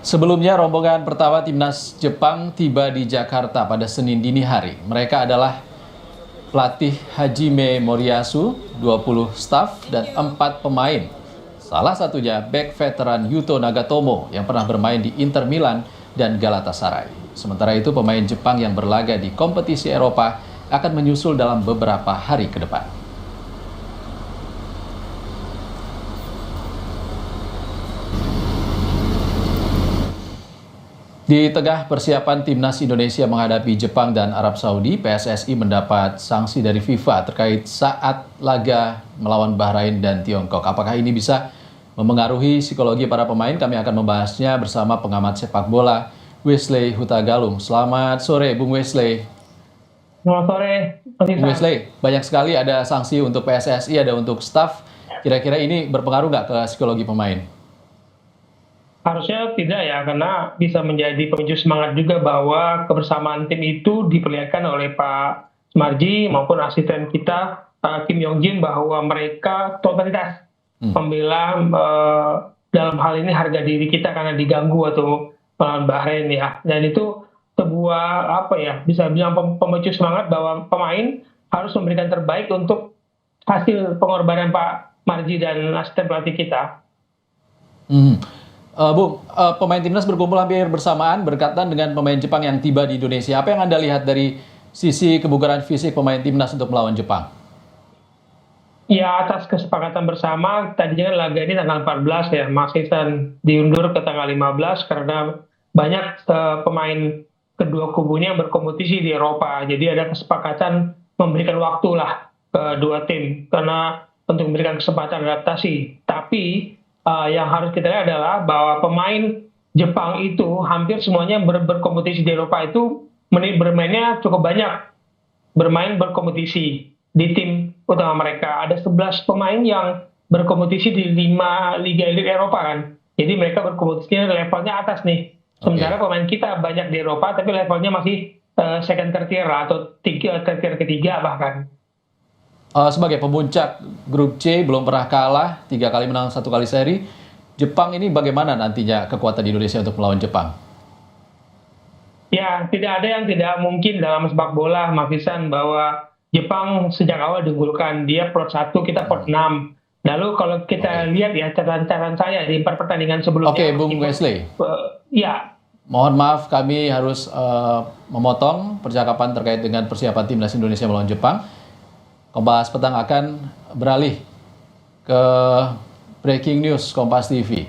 Sebelumnya, rombongan pertama timnas Jepang tiba di Jakarta pada Senin dini hari. Mereka adalah pelatih Hajime Moriyasu, 20 staf, dan 4 pemain. Salah satunya bek veteran Yuto Nagatomo yang pernah bermain di Inter Milan dan Galatasaray. Sementara itu, pemain Jepang yang berlaga di kompetisi Eropa akan menyusul dalam beberapa hari ke depan. Di tengah persiapan timnas Indonesia menghadapi Jepang dan Arab Saudi, PSSI mendapat sanksi dari FIFA terkait saat laga melawan Bahrain dan Tiongkok. Apakah ini bisa memengaruhi psikologi para pemain? Kami akan membahasnya bersama pengamat sepak bola Wesley Hutagalung. Selamat sore, Bung Wesley. Selamat sore, Bung Wesley, banyak sekali ada sanksi untuk PSSI, ada untuk staf. Kira-kira ini berpengaruh nggak ke psikologi pemain? Harusnya tidak ya, karena bisa menjadi pemicu semangat juga bahwa kebersamaan tim itu diperlihatkan oleh Pak Sumarji maupun asisten kita Kim Yong Jin, bahwa mereka totalitas membela dalam hal ini harga diri kita karena diganggu atau melawan Bahrain ya. Dan itu sebuah bisa bilang pemicu semangat bahwa pemain harus memberikan terbaik untuk hasil pengorbanan Pak Marji dan asisten pelatih kita. Bung, pemain timnas berkumpul hampir bersamaan berkaitan dengan pemain Jepang yang tiba di Indonesia. Apa yang Anda lihat dari sisi kebugaran fisik pemain timnas untuk melawan Jepang? Ya, atas kesepakatan bersama, tadinya laga ini tanggal 14 ya, masih diundur ke tanggal 15 karena banyak pemain kedua kubunya yang berkompetisi di Eropa. Jadi ada kesepakatan memberikan waktu lah ke dua tim karena untuk memberikan kesempatan adaptasi. Tapi yang harus kita lihat adalah bahwa pemain Jepang itu hampir semuanya berkompetisi di Eropa itu bermainnya cukup banyak, berkompetisi di tim utama mereka. Ada 11 pemain yang berkompetisi di 5 liga elit Eropa kan. Jadi mereka berkompetisi levelnya atas nih. Sementara pemain kita banyak di Eropa tapi levelnya masih second tertier atau tertier ketiga bahkan. Sebagai pemuncak grup C, belum pernah kalah, 3 kali menang, 1 kali seri. Jepang ini bagaimana nantinya kekuatan Indonesia untuk melawan Jepang? Ya, tidak ada yang tidak mungkin dalam sepak bola, Mas Isan, bahwa Jepang sejak awal diunggulkan. Dia plot 1, kita plot 6. Lalu kalau kita lihat ya catatan saya di 4 pertandingan sebelumnya. Oke, Bung Wesley. Ya. Mohon maaf, kami harus memotong percakapan terkait dengan persiapan timnas Indonesia melawan Jepang. Kompas Petang akan beralih ke breaking news Kompas TV.